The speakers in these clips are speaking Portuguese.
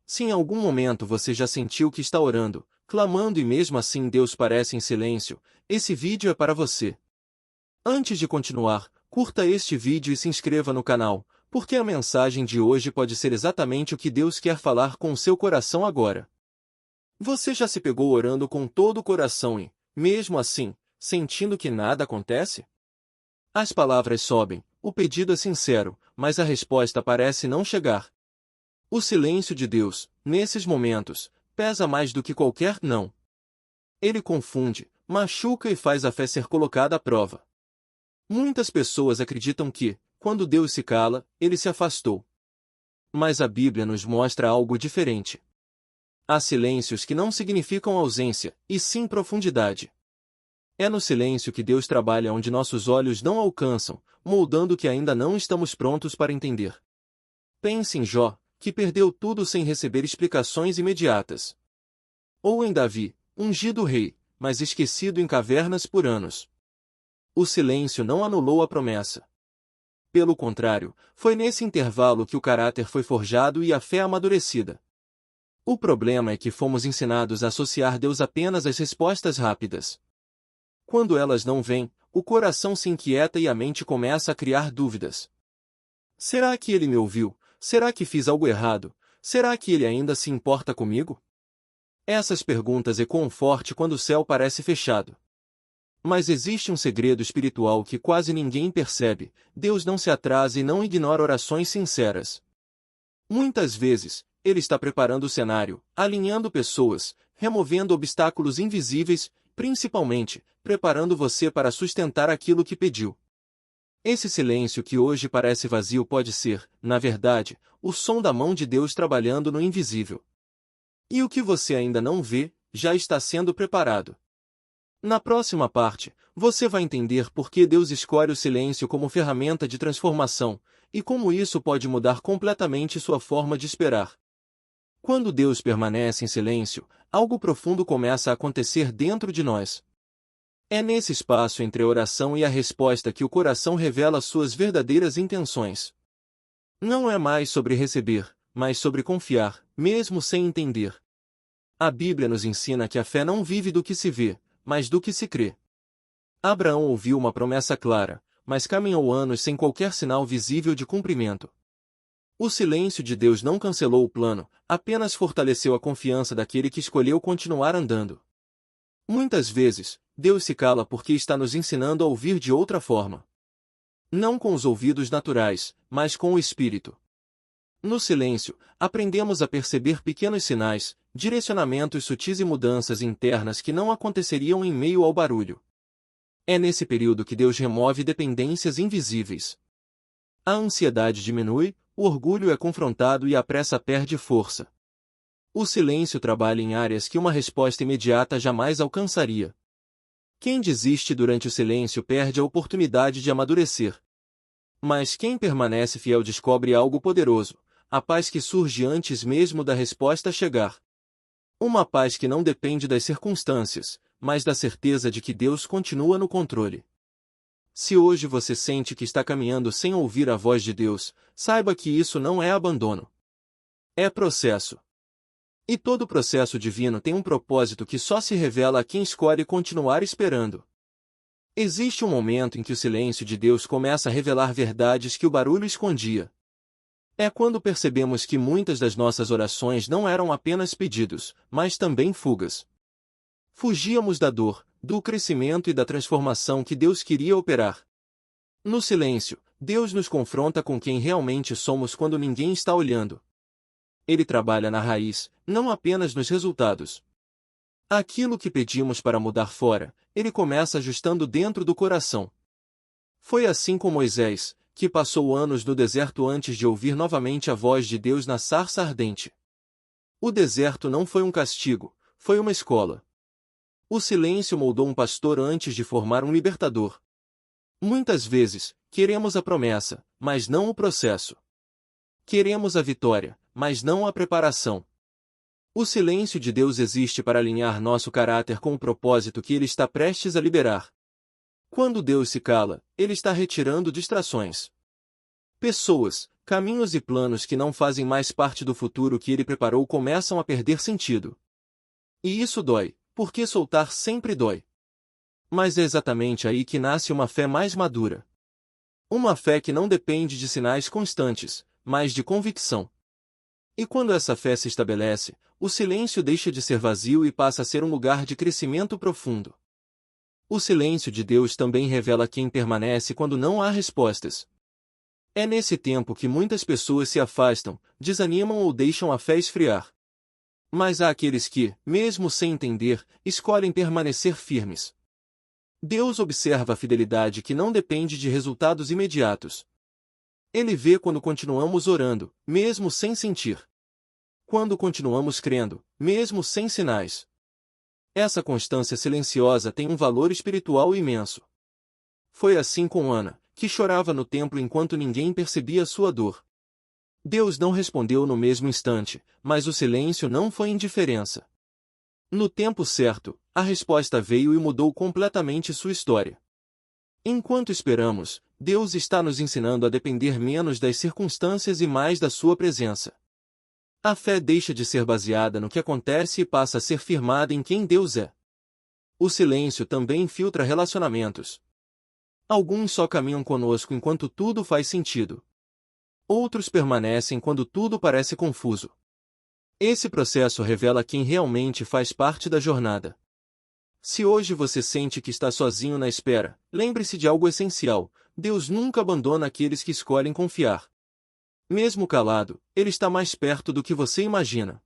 Se em algum momento você já sentiu que está orando, clamando e mesmo assim Deus parece em silêncio, esse vídeo é para você. Antes de continuar, curta este vídeo e se inscreva no canal, porque a mensagem de hoje pode ser exatamente o que Deus quer falar com o seu coração agora. Você já se pegou orando com todo o coração e, mesmo assim, sentindo que nada acontece? As palavras sobem, o pedido é sincero, mas a resposta parece não chegar. O silêncio de Deus, nesses momentos, pesa mais do que qualquer não. Ele confunde, machuca e faz a fé ser colocada à prova. Muitas pessoas acreditam que, quando Deus se cala, ele se afastou. Mas a Bíblia nos mostra algo diferente. Há silêncios que não significam ausência, e sim profundidade. É no silêncio que Deus trabalha onde nossos olhos não alcançam, moldando o que ainda não estamos prontos para entender. Pense em Jó, que perdeu tudo sem receber explicações imediatas. Ou em Davi, ungido rei, mas esquecido em cavernas por anos. O silêncio não anulou a promessa. Pelo contrário, foi nesse intervalo que o caráter foi forjado e a fé amadurecida. O problema é que fomos ensinados a associar Deus apenas às respostas rápidas. Quando elas não vêm, o coração se inquieta e a mente começa a criar dúvidas. Será que ele me ouviu? Será que fiz algo errado? Será que ele ainda se importa comigo? Essas perguntas ecoam forte quando o céu parece fechado. Mas existe um segredo espiritual que quase ninguém percebe: Deus não se atrasa e não ignora orações sinceras. Muitas vezes, Ele está preparando o cenário, alinhando pessoas, removendo obstáculos invisíveis, principalmente, preparando você para sustentar aquilo que pediu. Esse silêncio que hoje parece vazio pode ser, na verdade, o som da mão de Deus trabalhando no invisível. E o que você ainda não vê, já está sendo preparado. Na próxima parte, você vai entender por que Deus escolhe o silêncio como ferramenta de transformação, e como isso pode mudar completamente sua forma de esperar. Quando Deus permanece em silêncio, algo profundo começa a acontecer dentro de nós. É nesse espaço entre a oração e a resposta que o coração revela suas verdadeiras intenções. Não é mais sobre receber, mas sobre confiar, mesmo sem entender. A Bíblia nos ensina que a fé não vive do que se vê, mas do que se crê. Abraão ouviu uma promessa clara, mas caminhou anos sem qualquer sinal visível de cumprimento. O silêncio de Deus não cancelou o plano, apenas fortaleceu a confiança daquele que escolheu continuar andando. Muitas vezes, Deus se cala porque está nos ensinando a ouvir de outra forma. Não com os ouvidos naturais, mas com o Espírito. No silêncio, aprendemos a perceber pequenos sinais, direcionamentos sutis e mudanças internas que não aconteceriam em meio ao barulho. É nesse período que Deus remove dependências invisíveis. A ansiedade diminui, o orgulho é confrontado e a pressa perde força. O silêncio trabalha em áreas que uma resposta imediata jamais alcançaria. Quem desiste durante o silêncio perde a oportunidade de amadurecer. Mas quem permanece fiel descobre algo poderoso: a paz que surge antes mesmo da resposta chegar. Uma paz que não depende das circunstâncias, mas da certeza de que Deus continua no controle. Se hoje você sente que está caminhando sem ouvir a voz de Deus, saiba que isso não é abandono. É processo. E todo processo divino tem um propósito que só se revela a quem escolhe continuar esperando. Existe um momento em que o silêncio de Deus começa a revelar verdades que o barulho escondia. É quando percebemos que muitas das nossas orações não eram apenas pedidos, mas também fugas. Fugíamos da dor, do crescimento e da transformação que Deus queria operar. No silêncio, Deus nos confronta com quem realmente somos quando ninguém está olhando. Ele trabalha na raiz, não apenas nos resultados. Aquilo que pedimos para mudar fora, ele começa ajustando dentro do coração. Foi assim com Moisés, que passou anos no deserto antes de ouvir novamente a voz de Deus na sarça ardente. O deserto não foi um castigo, foi uma escola. O silêncio moldou um pastor antes de formar um libertador. Muitas vezes, queremos a promessa, mas não o processo. Queremos a vitória, mas não a preparação. O silêncio de Deus existe para alinhar nosso caráter com o propósito que Ele está prestes a liberar. Quando Deus se cala, Ele está retirando distrações. Pessoas, caminhos e planos que não fazem mais parte do futuro que ele preparou começam a perder sentido. E isso dói, porque soltar sempre dói. Mas é exatamente aí que nasce uma fé mais madura. Uma fé que não depende de sinais constantes, mas de convicção. E quando essa fé se estabelece, o silêncio deixa de ser vazio e passa a ser um lugar de crescimento profundo. O silêncio de Deus também revela quem permanece quando não há respostas. É nesse tempo que muitas pessoas se afastam, desanimam ou deixam a fé esfriar. Mas há aqueles que, mesmo sem entender, escolhem permanecer firmes. Deus observa a fidelidade que não depende de resultados imediatos. Ele vê quando continuamos orando, mesmo sem sentir. Quando continuamos crendo, mesmo sem sinais. Essa constância silenciosa tem um valor espiritual imenso. Foi assim com Ana, que chorava no templo enquanto ninguém percebia sua dor. Deus não respondeu no mesmo instante, mas o silêncio não foi indiferença. No tempo certo, a resposta veio e mudou completamente sua história. Enquanto esperamos, Deus está nos ensinando a depender menos das circunstâncias e mais da sua presença. A fé deixa de ser baseada no que acontece e passa a ser firmada em quem Deus é. O silêncio também infiltra relacionamentos. Alguns só caminham conosco enquanto tudo faz sentido. Outros permanecem quando tudo parece confuso. Esse processo revela quem realmente faz parte da jornada. Se hoje você sente que está sozinho na espera, lembre-se de algo essencial: Deus nunca abandona aqueles que escolhem confiar. Mesmo calado, Ele está mais perto do que você imagina.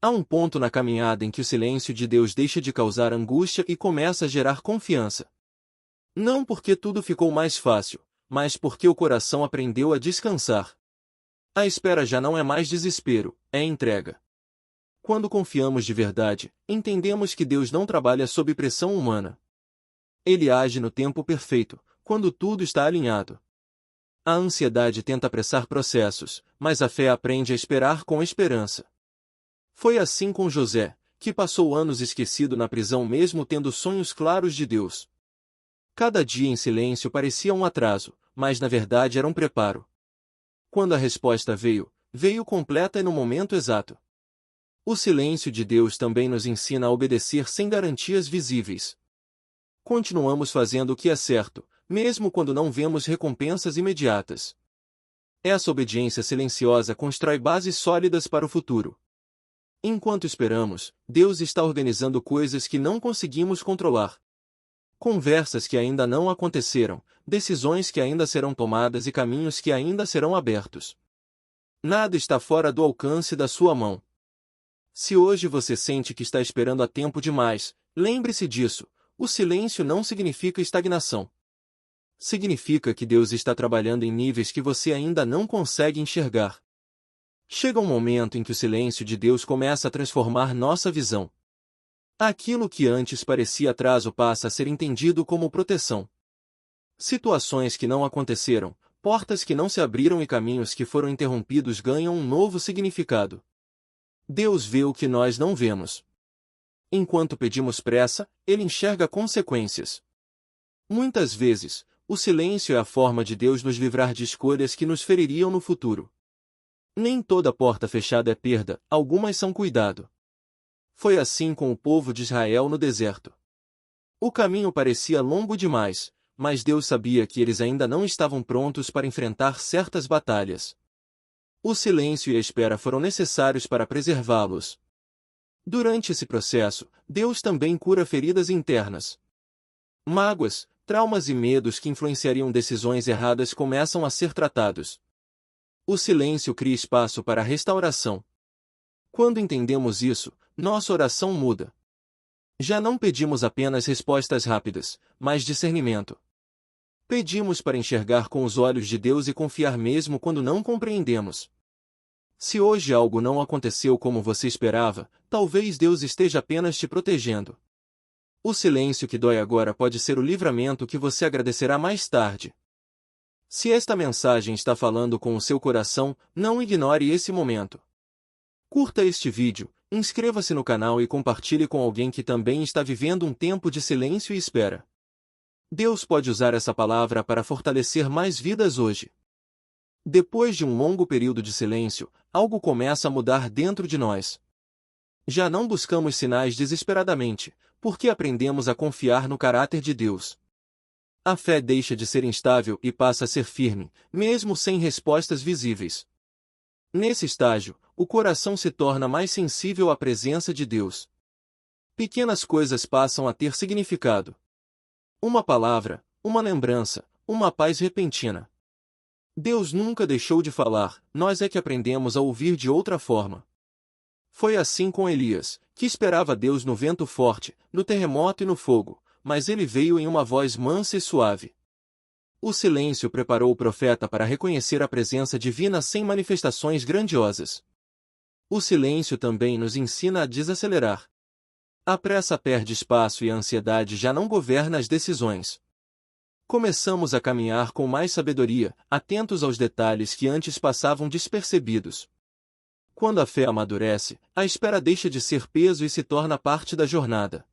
Há um ponto na caminhada em que o silêncio de Deus deixa de causar angústia e começa a gerar confiança. Não porque tudo ficou mais fácil, mas porque o coração aprendeu a descansar. A espera já não é mais desespero, é entrega. Quando confiamos de verdade, entendemos que Deus não trabalha sob pressão humana. Ele age no tempo perfeito, quando tudo está alinhado. A ansiedade tenta apressar processos, mas a fé aprende a esperar com esperança. Foi assim com José, que passou anos esquecido na prisão mesmo tendo sonhos claros de Deus. Cada dia em silêncio parecia um atraso, mas na verdade era um preparo. Quando a resposta veio, veio completa e no momento exato. O silêncio de Deus também nos ensina a obedecer sem garantias visíveis. Continuamos fazendo o que é certo, mesmo quando não vemos recompensas imediatas. Essa obediência silenciosa constrói bases sólidas para o futuro. Enquanto esperamos, Deus está organizando coisas que não conseguimos controlar. Conversas que ainda não aconteceram, decisões que ainda serão tomadas e caminhos que ainda serão abertos. Nada está fora do alcance da sua mão. Se hoje você sente que está esperando há tempo demais, lembre-se disso: o silêncio não significa estagnação. Significa que Deus está trabalhando em níveis que você ainda não consegue enxergar. Chega um momento em que o silêncio de Deus começa a transformar nossa visão. Aquilo que antes parecia atraso passa a ser entendido como proteção. Situações que não aconteceram, portas que não se abriram e caminhos que foram interrompidos ganham um novo significado. Deus vê o que nós não vemos. Enquanto pedimos pressa, Ele enxerga consequências. Muitas vezes, o silêncio é a forma de Deus nos livrar de escolhas que nos feririam no futuro. Nem toda porta fechada é perda, algumas são cuidado. Foi assim com o povo de Israel no deserto. O caminho parecia longo demais, mas Deus sabia que eles ainda não estavam prontos para enfrentar certas batalhas. O silêncio e a espera foram necessários para preservá-los. Durante esse processo, Deus também cura feridas internas. Mágoas, traumas e medos que influenciariam decisões erradas começam a ser tratados. O silêncio cria espaço para a restauração. Quando entendemos isso, nossa oração muda. Já não pedimos apenas respostas rápidas, mas discernimento. Pedimos para enxergar com os olhos de Deus e confiar mesmo quando não compreendemos. Se hoje algo não aconteceu como você esperava, talvez Deus esteja apenas te protegendo. O silêncio que dói agora pode ser o livramento que você agradecerá mais tarde. Se esta mensagem está falando com o seu coração, não ignore esse momento. Curta este vídeo, inscreva-se no canal e compartilhe com alguém que também está vivendo um tempo de silêncio e espera. Deus pode usar essa palavra para fortalecer mais vidas hoje. Depois de um longo período de silêncio, algo começa a mudar dentro de nós. Já não buscamos sinais desesperadamente, porque aprendemos a confiar no caráter de Deus. A fé deixa de ser instável e passa a ser firme, mesmo sem respostas visíveis. Nesse estágio, o coração se torna mais sensível à presença de Deus. Pequenas coisas passam a ter significado. Uma palavra, uma lembrança, uma paz repentina. Deus nunca deixou de falar, nós é que aprendemos a ouvir de outra forma. Foi assim com Elias, que esperava Deus no vento forte, no terremoto e no fogo, mas ele veio em uma voz mansa e suave. O silêncio preparou o profeta para reconhecer a presença divina sem manifestações grandiosas. O silêncio também nos ensina a desacelerar. A pressa perde espaço e a ansiedade já não governa as decisões. Começamos a caminhar com mais sabedoria, atentos aos detalhes que antes passavam despercebidos. Quando a fé amadurece, a espera deixa de ser peso e se torna parte da jornada.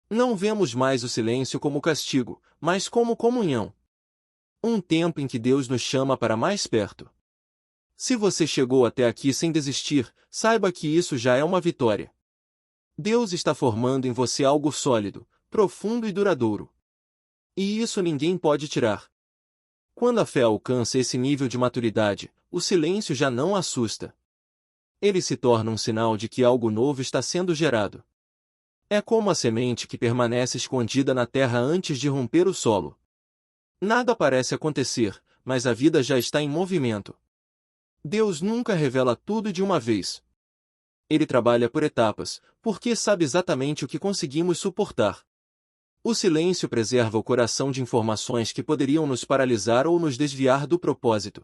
Não vemos mais o silêncio como castigo, mas como comunhão. Um tempo em que Deus nos chama para mais perto. Se você chegou até aqui sem desistir, saiba que isso já é uma vitória. Deus está formando em você algo sólido, profundo e duradouro. E isso ninguém pode tirar. Quando a fé alcança esse nível de maturidade, o silêncio já não assusta. Ele se torna um sinal de que algo novo está sendo gerado. É como a semente que permanece escondida na terra antes de romper o solo. Nada parece acontecer, mas a vida já está em movimento. Deus nunca revela tudo de uma vez. Ele trabalha por etapas, porque sabe exatamente o que conseguimos suportar. O silêncio preserva o coração de informações que poderiam nos paralisar ou nos desviar do propósito.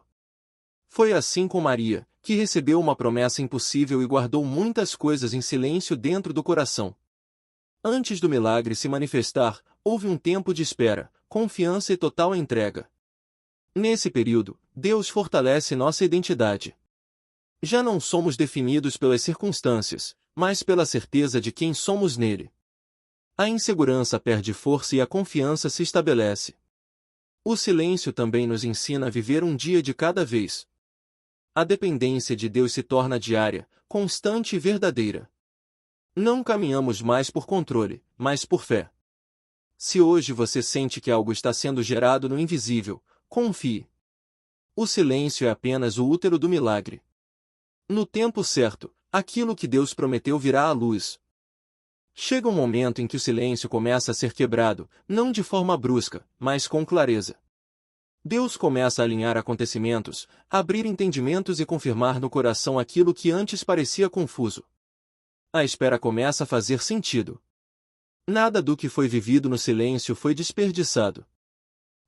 Foi assim com Maria, que recebeu uma promessa impossível e guardou muitas coisas em silêncio dentro do coração. Antes do milagre se manifestar, houve um tempo de espera, confiança e total entrega. Nesse período, Deus fortalece nossa identidade. Já não somos definidos pelas circunstâncias, mas pela certeza de quem somos nele. A insegurança perde força e a confiança se estabelece. O silêncio também nos ensina a viver um dia de cada vez. A dependência de Deus se torna diária, constante e verdadeira. Não caminhamos mais por controle, mas por fé. Se hoje você sente que algo está sendo gerado no invisível, confie. O silêncio é apenas o útero do milagre. No tempo certo, aquilo que Deus prometeu virá à luz. Chega um momento em que o silêncio começa a ser quebrado, não de forma brusca, mas com clareza. Deus começa a alinhar acontecimentos, abrir entendimentos e confirmar no coração aquilo que antes parecia confuso. A espera começa a fazer sentido. Nada do que foi vivido no silêncio foi desperdiçado.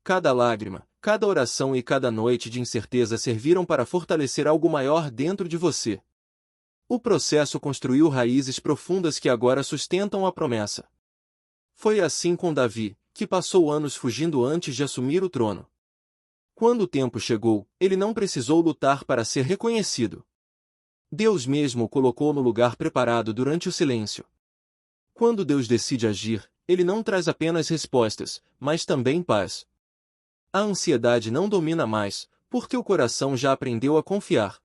Cada lágrima, cada oração e cada noite de incerteza serviram para fortalecer algo maior dentro de você. O processo construiu raízes profundas que agora sustentam a promessa. Foi assim com Davi, que passou anos fugindo antes de assumir o trono. Quando o tempo chegou, ele não precisou lutar para ser reconhecido. Deus mesmo o colocou no lugar preparado durante o silêncio. Quando Deus decide agir, ele não traz apenas respostas, mas também paz. A ansiedade não domina mais, porque o coração já aprendeu a confiar.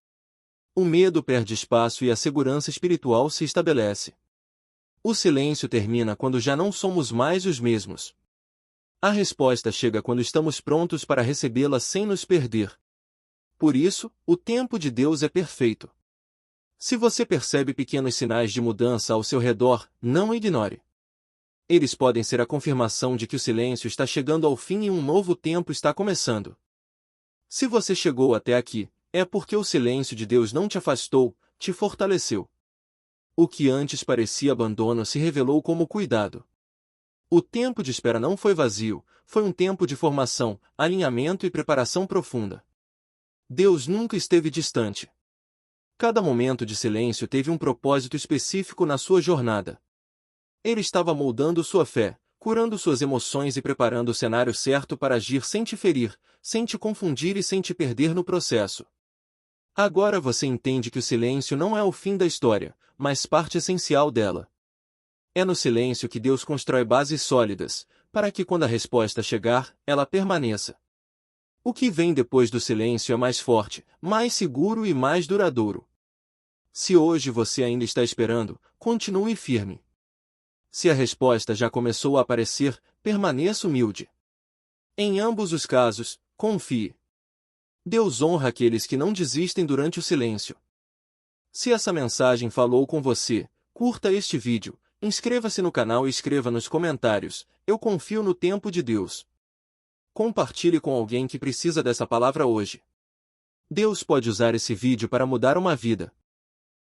O medo perde espaço e a segurança espiritual se estabelece. O silêncio termina quando já não somos mais os mesmos. A resposta chega quando estamos prontos para recebê-la sem nos perder. Por isso, o tempo de Deus é perfeito. Se você percebe pequenos sinais de mudança ao seu redor, não ignore. Eles podem ser a confirmação de que o silêncio está chegando ao fim e um novo tempo está começando. Se você chegou até aqui, é porque o silêncio de Deus não te afastou, te fortaleceu. O que antes parecia abandono se revelou como cuidado. O tempo de espera não foi vazio, foi um tempo de formação, alinhamento e preparação profunda. Deus nunca esteve distante. Cada momento de silêncio teve um propósito específico na sua jornada. Ele estava moldando sua fé, curando suas emoções e preparando o cenário certo para agir sem te ferir, sem te confundir e sem te perder no processo. Agora você entende que o silêncio não é o fim da história, mas parte essencial dela. É no silêncio que Deus constrói bases sólidas, para que quando a resposta chegar, ela permaneça. O que vem depois do silêncio é mais forte, mais seguro e mais duradouro. Se hoje você ainda está esperando, continue firme. Se a resposta já começou a aparecer, permaneça humilde. Em ambos os casos, confie. Deus honra aqueles que não desistem durante o silêncio. Se essa mensagem falou com você, curta este vídeo, inscreva-se no canal e escreva nos comentários: eu confio no tempo de Deus. Compartilhe com alguém que precisa dessa palavra hoje. Deus pode usar esse vídeo para mudar uma vida.